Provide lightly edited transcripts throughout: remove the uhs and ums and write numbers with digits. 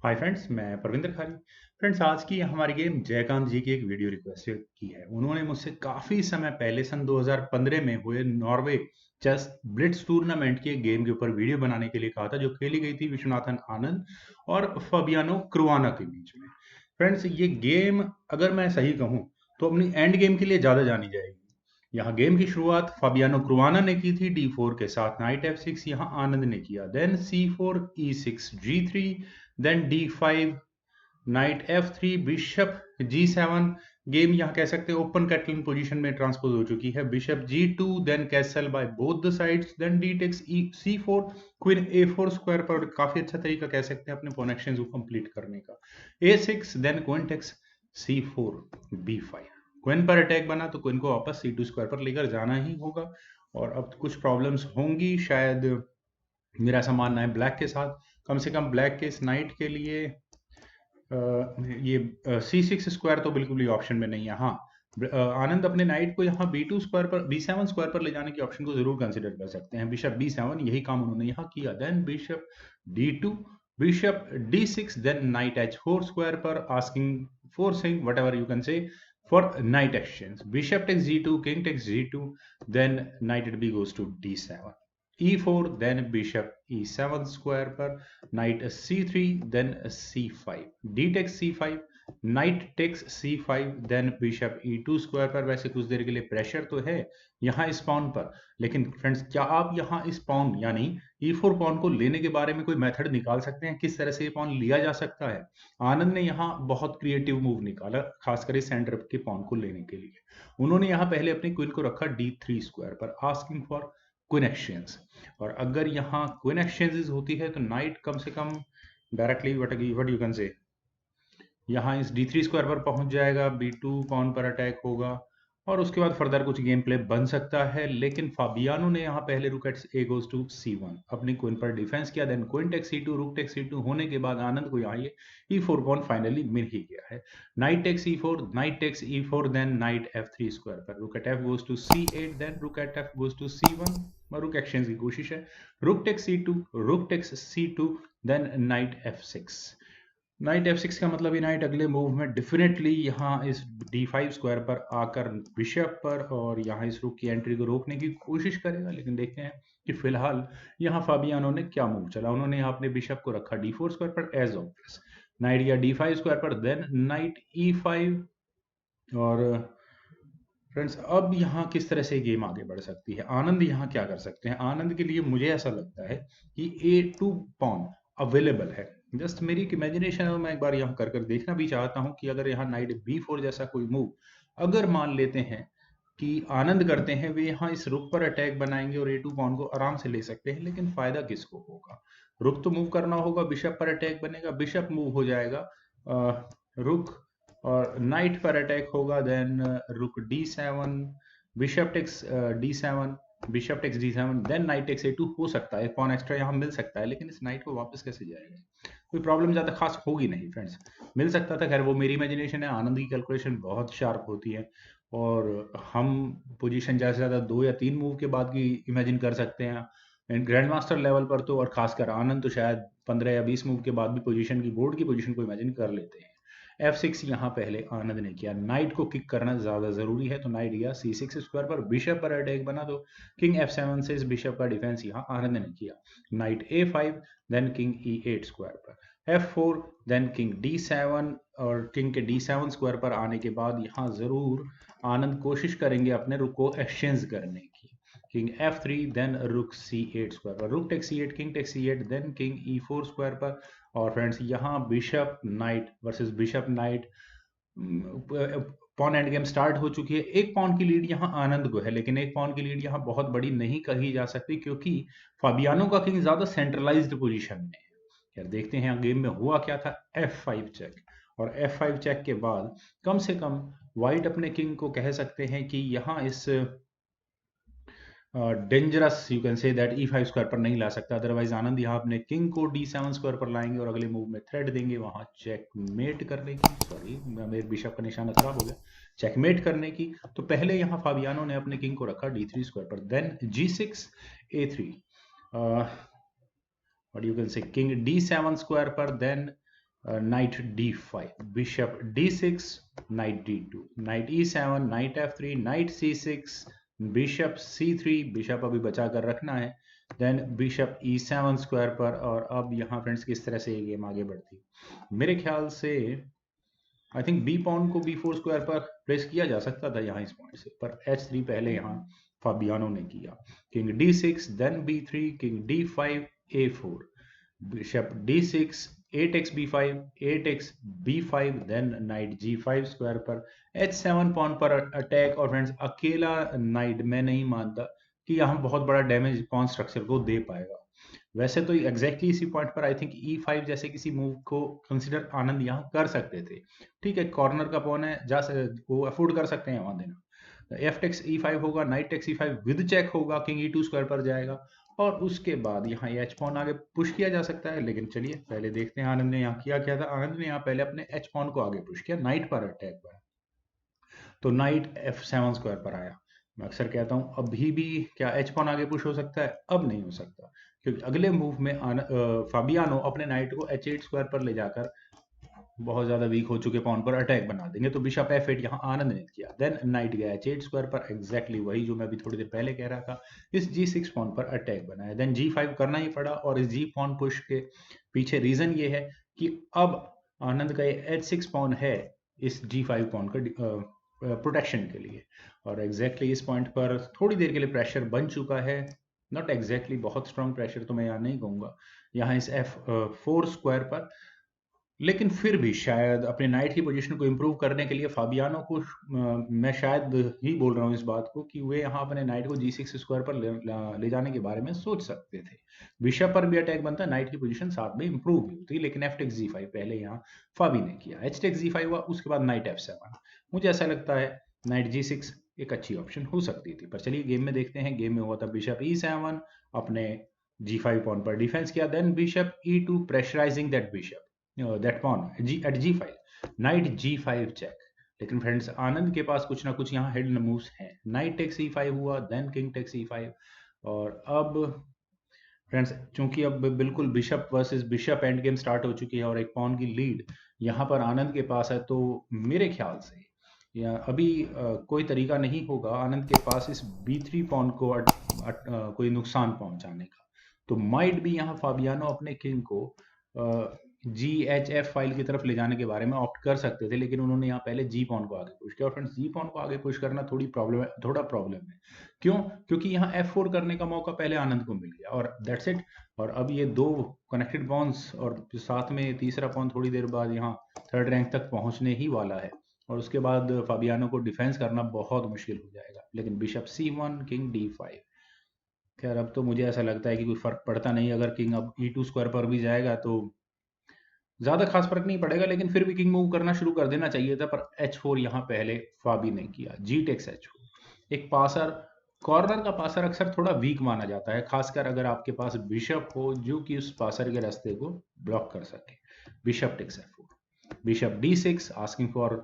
Hi friends, मैं परविंदर खारी। Friends, आज की हमारी गेम जयकांत जी की एक वीडियो रिक्वेस्ट की है। उन्होंने मुझसे काफ़ी समय पहले सन 2015 में हुए नॉर्वे चेस ब्लिट्स टूर्नामेंट की एक गेम के ऊपर वीडियो बनाने के लिए कहा था, जो खेली गई थी विश्वनाथन आनंद और फबियानो क्रुआना के बीच में। फ्रेंड्स, ये गेम अगर मैं सही कहूँ तो अपनी एंड गेम के लिए ज़्यादा जानी जाएगी। यहाँ गेम की शुरुआत फाबियानो क्रुआना ने की थी D4 के साथ नाइट F6। यहाँ आनंद ने किया, then C4 E6 G3, then D5 knight F3 bishop G7। Game यहाँ कह सकते हैं ओपन कैटलिन पोजीशन में ट्रांसपोज हो चुकी है। Bishop G2, then castle by both the sides, then D takes C4, queen A4 square पर। काफी अच्छा तरीका कह सकते हैं अपने कनेक्शन को कंप्लीट करने का। A6, then queen takes C4 B5। Queen पर अटैक बना तो क्वीन को वापस C2 स्क्वायर पर लेकर जाना ही होगा। और अब कुछ प्रॉब्लम्स होंगी शायद, मेरा ऐसा मानना है ब्लैक के साथ। कम से कम ब्लैक के इस नाइट के लिए ये C6 स्क्वायर तो बिल्कुल ही ऑप्शन में नहीं है। हाँ, आनंद अपने नाइट को यहाँ B2 स्क्वायर पर B7 स्क्वायर पर ले जाने की ऑप्शन को जरूर कंसिडर कर सकते हैं। बिशप B7, यही काम उन्होंने यहाँ किया। Then bishop D2, bishop D6, then knight H4 square पर, asking forcing whatever you can say for knight exchange. Bishop takes G2, king takes G2, then knight B goes to D7, E4, then bishop E7 square पर, knight C3, then C5, D takes C5, knight takes C5, then bishop E2 square पर। वैसे कुछ देर के लिए pressure तो है यहाँ इस पॉन पर, लेकिन फ्रेंड्स, क्या आप यहाँ इस पॉन यानी E4 पॉन को लेने के बारे में कोई मेथड निकाल सकते हैं? किस तरह से ये पॉन लिया जा सकता है? आनंद ने यहाँ बहुत क्रिएटिव मूव निकाला, खासकर इस सेंटर के पॉन को लेने के लिए। उन्होंने यहाँ पहले अपनी क्वीन को रखा D3 स्क्वायर पर, आस्किंग फॉर क्वीन एक्सचेंज। और अगर यहाँ क्वीन एक्सचेंजेस होती है तो नाइट कम से come directly what you can से यहाँ इस D3 स्क्वायर पर पहुंच जाएगा, B2 पॉन पर अटैक होगा और उसके बाद फर्दर कुछ गेम प्ले बन सकता है। लेकिन फाबियानो ने यहाँ पहले रुक eight A goes to C1 अपनी क्वीन पर डिफेंस किया। Then queen takes C2, rook takes C2 होने के बाद आनंद को यहाँ ये E4 पॉन फाइनली मिल ही गया है। Knight takes E4, knight takes E4, then knight F3 square पर, rook at F goes to C8, then rook at F goes to C1। रुक एक्सचेंज की कोशिश है। Rook takes C2, rook takes C2, then night F6। Night F6 का मतलब ये night अगले move में डेफिनेटली यहाँ इस D5 स्क्वायर पर आकर बिशप पर और यहाँ इस रुक की एंट्री को रोकने की कोशिश करेगा। लेकिन देखते हैं कि फिलहाल यहाँ फाबियानो ने क्या मूव चला। उन्होंने यहाँ अपने बिशप को रखा D4 स्क्वायर पर एज ऑब्वियस, नाइट या D5 स्क्वायर पर, देन नाइट E5। और फ्रेंड्स, अब यहाँ किस तरह से गेम आगे बढ़ सकती है? आनंद यहाँ क्या कर सकते हैं? आनंद के लिए मुझे ऐसा लगता है कि A2 पॉन अवेलेबल है। जस्ट मेरी एक इमेजिनेशन है, मैं एक बार यहाँ कर देखना भी चाहता हूँ कि अगर यहाँ नाइट B4 जैसा कोई मूव अगर मान लेते हैं कि आनंद करते हैं, वे यहाँ इस रुक पर अटैक बनाएंगे और A2 पॉन को आराम से ले सकते हैं। लेकिन फायदा किसको होगा? रुक तो मूव करना होगा, बिशप पर अटैक बनेगा, बिशप मूव हो जाएगा, रुक और नाइट पर अटैक होगा। Then rook D7, bishop takes D7, bishop takes D7, then knight takes A2 हो सकता है, पॉन एक्स्ट्रा यहाँ मिल सकता है। लेकिन इस नाइट को वापस कैसे जाएगा? कोई प्रॉब्लम ज्यादा खास होगी नहीं फ्रेंड्स, मिल सकता था। खैर, वो मेरी इमेजिनेशन है। आनंद की कैलकुलेशन बहुत शार्प होती है और हम पोजीशन ज्यादा से ज्यादा 2 या 3 मूव के बाद की इमेजिन कर सकते हैं। ग्रैंड मास्टर लेवल पर तो, और खासकर आनंद तो शायद 15 या 20 मूव के बाद भी पोजीशन की, बोर्ड की पोजीशन को इमेजिन कर लेते हैं। F6 यहाँ पहले आनंद ने किया। नाइट को किक करना ज्यादा जरूरी है तो नाइट गया C6 स्क्वायर पर, बिशप पर अटैक बना तो किंग F7 से इस बिशप का डिफेंस यहाँ आनंद ने किया। Night A5, then king E8 square पर, F4, देन किंग D7। और किंग के D7 स्क्वायर पर आने के बाद यहाँ जरूर आनंद कोशिश करेंगे अपने रुक को एक्सचेंज करने की। किंग F3, देन रुक C8 स्क्वायर पर, rook take C8, king take C8, then king E4 square पर। और फ्रेंड्स, यहाँ bishop knight versus bishop knight, pawn end game start हो चुकी है। एक पॉन की लीड यहाँ आनंद को है, लेकिन एक पॉन की लीड यहाँ बहुत बड़ी नहीं कही जा सकती क्योंकि फाबियानो का किंग ज्यादा सेंट्रलाइज्ड पोजीशन में है। यार देखते हैं गेम में हुआ क्या था। F5 चेक, और F5 चेक के बाद कम से कम व्हाइट अपने किंग को कह सकते हैं कि यहाँ इस dangerous you can say that E5 square पर नहीं ला सकता। अदरवाइज आनंद यहाँ अपने किंग को D7 स्क्वायर पर लाएंगे और अगले मूव में थ्रेड देंगे वहां चेकमेट करने की। सॉरी, मेरे बिशप का निशाना खराब हो गया। चेकमेट करने की। तो पहले यहाँ फाबियानो ने अपने किंग को रखा D3 स्क्वायर पर, देन G6 A3, और यू कैन से किंग D7 स्क्वायर पर, then knight d5, bishop d6, knight d2, knight e7, knight f3, knight c6, bishop c3, bishop अभी बचा कर रखना है, देन बिशप e7 स्क्वायर पर। और अब यहाँ फ्रेंड्स किस तरह से ये गेम आगे बढ़ती है, मेरे ख्याल से आई थिंक बी पॉन को b4 स्क्वायर पर प्लेस किया जा सकता था यहाँ इस पॉइंट से, पर h3 पहले यहाँ फाबियानो ने किया। King d6, then b3, king d5, a4, bishop d6, 8x b5, 8x b5, then knight g5 square पर, h7 पॉन पर अटैक। और फ्रेंड्स अकेला नाइट मैं नहीं मानता कि यहाँ बहुत बड़ा डैमेज पॉन स्ट्रक्चर को दे पाएगा। वैसे तो एग्जैक्टली इसी पॉइंट पर आई थिंक e5 जैसे किसी मूव को कंसिडर आनंद यहाँ कर सकते थे। ठीक है, कॉर्नर का पॉन है, वो अफोर्ड कर सकते हैं वहां देना। एफ टेक्स e5 होगा, knight takes e5 with check होगा, किंग e2 स्क्वायर पर जाएगा, और उसके बाद यहाँ एच पॉन आगे पुश किया जा सकता है। लेकिन चलिए पहले देखते हैं आनंद ने यहाँ किया क्या था। आनंद ने यहाँ पहले अपने एच पॉन को आगे पुश किया, नाइट पर अटैक पर, तो नाइट f7 स्क्वायर पर आया। मैं अक्सर कहता हूं अभी भी क्या एच पॉन आगे पुश हो सकता है? अब नहीं हो सकता, क्योंकि अगले मूव में फाबियानो अपने नाइट को h8 स्क्वायर पर ले जाकर बहुत ज्यादा वीक हो चुके पॉन पर अटैक बना देंगे। तो बिशप f8 यहाँ आनंद ने किया, देन नाइट गया h8 स्क्वायर पर, एग्जैक्टली वही जो मैं अभी थोड़ी देर पहले कह रहा था। इस g6 पॉन पर अटैक बनाया, देन g5 करना ही पड़ा। और इस g पॉन पुश के पीछे रीजन ये है कि अब आनंद का ये h6 पॉन है इस g5 पॉन का प्रोटेक्शन के लिए। और एग्जैक्टली इस पॉइंट पर थोड़ी देर के लिए प्रेशर बन चुका है, नॉट एग्जैक्टली बहुत स्ट्रॉन्ग प्रेशर तो मैं यहाँ नहीं कहूंगा, यहाँ इस f4 स्क्वायर पर। लेकिन फिर भी शायद अपने नाइट की पोजीशन को इंप्रूव करने के लिए फाबियानो को मैं शायद ही बोल रहा हूँ इस बात को कि वे यहाँ अपने नाइट को g6 स्क्वायर पर ले जाने के बारे में सोच सकते थे। बिशप पर भी अटैक बनता, नाइट की पोजीशन साथ में इंप्रूव भी होती, लेकिन एफ टेक्स g5 पहले यहाँ फाबी ने किया, एच टेक्स g5 हुआ, उसके बाद नाइट f7। मुझे ऐसा लगता है नाइट g6 एक अच्छी ऑप्शन हो सकती थी। पर चलिए गेम में देखते हैं। गेम में हुआ था बिशप e7, अपने g5 पॉन पर डिफेंस किया, then bishop e2 pressurising that bishop that pawn at g5, knight g5 check। लेकिन फ्रेंड्स आनंद के पास कुछ ना कुछ यहाँ हिडन मूव्स हैं। नाइट टेक्स e5 हुआ, देन किंग टेक्स e5, और अब फ्रेंड्स चूंकि अब बिल्कुल bishop versus bishop and game start हो चुकी है और एक पॉन की लीड यहाँ पर आनंद के पास है, तो मेरे ख्याल से या अभी कोई तरीका नहीं होगा आनंद के पास इस b3 पॉन को कोई नुकसान पहुंचाने का। तो माइट भी यहाँ फाबियानो अपने किंग को GHF फाइल की तरफ ले जाने के बारे में ऑप्ट कर सकते थे, लेकिन उन्होंने यहाँ पहले जी पॉन को आगे पुश किया। और फ्रेंड्स जी पॉन को आगे पुश करना थोड़ा प्रॉब्लम है। क्यों? क्योंकि यहाँ F4 करने का मौका पहले आनंद को मिल गया और दैट्स इट। और अब ये दो कनेक्टेड पॉन्स और साथ में तीसरा पॉन थोड़ी देर बाद यहाँ थर्ड रैंक तक पहुंचने ही वाला है, और उसके बाद फाबियानो को डिफेंस करना बहुत मुश्किल हो जाएगा। लेकिन बिशप C1, किंग D5, खैर अब तो मुझे ऐसा लगता है कि कोई फर्क पड़ता नहीं। अगर किंग अब E2 स्क्वायर पर भी जाएगा तो ज्यादा खास फर्क नहीं पड़ेगा, लेकिन फिर भी किंग मूव करना शुरू कर देना चाहिए था। पर h4 यहाँ पहले फाबी ने किया, जी टेक्स h4। एक पासर, कॉर्नर का पासर अक्सर थोड़ा वीक माना जाता है, खासकर अगर आपके पास बिशप हो जो कि उस पासर के रास्ते को ब्लॉक कर सके। Bishop takes f4, bishop d6 asking for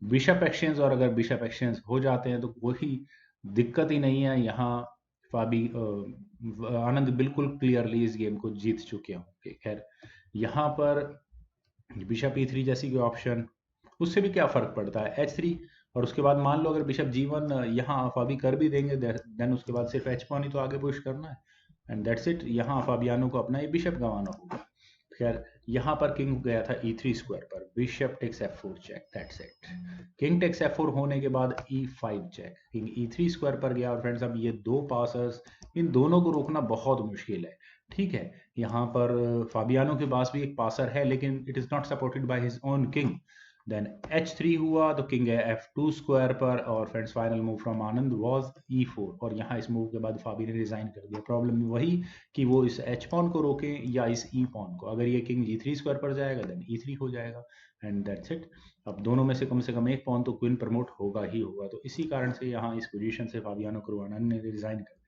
bishop exchange, और अगर बिशप एक्सचेंज हो जाते हैं तो कोई दिक्कत ही नहीं है। यहाँ फाबी आनंद बिल्कुल क्लियरली इस गेम को जीत चुके होंगे। खैर यहाँ पर बिशप e3 जैसी कोई ऑप्शन, उससे भी क्या फर्क पड़ता है, h3। और उसके बाद मान लो अगर बिशप g1 यहाँ फाबी कर भी देंगे, देन उसके बाद सिर्फ h पॉन ही तो आगे पुश करना है, एंड दैट्स इट। यहाँ फाबियानो को अपना ये बिशप गंवाना होगा। खैर यहाँ पर किंग गया था e3 स्क्वायर पर, bishop takes f4 check, that's it. King takes f4 होने के बाद e5 check, king e3 square पर गया। और फ्रेंड्स अब ये दो पासर्स, इन दोनों को रोकना बहुत मुश्किल है। ठीक है, यहाँ पर फाबियानो के पास भी एक पासर है, लेकिन it is not supported by his own king. Then h3 हुआ तो किंग है f2 स्क्वायर पर, और friends final move from Anand was e4। और यहाँ इस मूव के बाद फाबी ने रिजाइन कर दिया। प्रॉब्लम वही कि वो इस h पॉन को रोके या इस e पॉन को। अगर ये किंग g3 स्क्वायर पर जाएगा देन e3 हो जाएगा, एंड दैट्स इट। अब दोनों में से कम एक पॉन तो क्वीन प्रमोट होगा ही होगा। तो इसी कारण से यहाँ इस पोजीशन से फाबियानो करुआनंद ने रिजाइन कर दिया।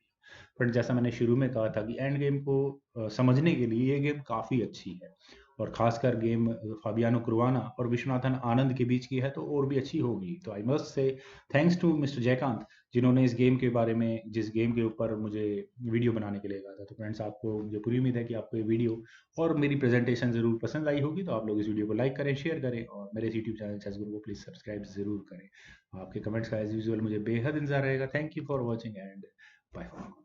बट जैसा मैंने शुरू में कहा था कि एंड गेम को समझने के लिए ये गेम काफ़ी अच्छी है। और खासकर गेम फाबियानो कुरवाना और विश्वनाथन आनंद के बीच की है तो और भी अच्छी होगी। तो I must say thanks to mister Jaikant, जिन्होंने इस गेम के बारे में, जिस गेम के ऊपर मुझे वीडियो बनाने के लिए कहा था। तो फ्रेंड्स, आपको मुझे पूरी उम्मीद है कि आपको ये वीडियो और मेरी प्रेजेंटेशन ज़रूर पसंद आई होगी। तो आप लोग इस वीडियो को लाइक करें, शेयर करें और मेरे इस यूट्यूब चैनल चेस गुरु को प्लीज़ सब्सक्राइब ज़रूर करें। आपके कमेंट्स का एज यूजुअल मुझे बेहद इंतजार रहेगा। Thank you for watching and bye for now.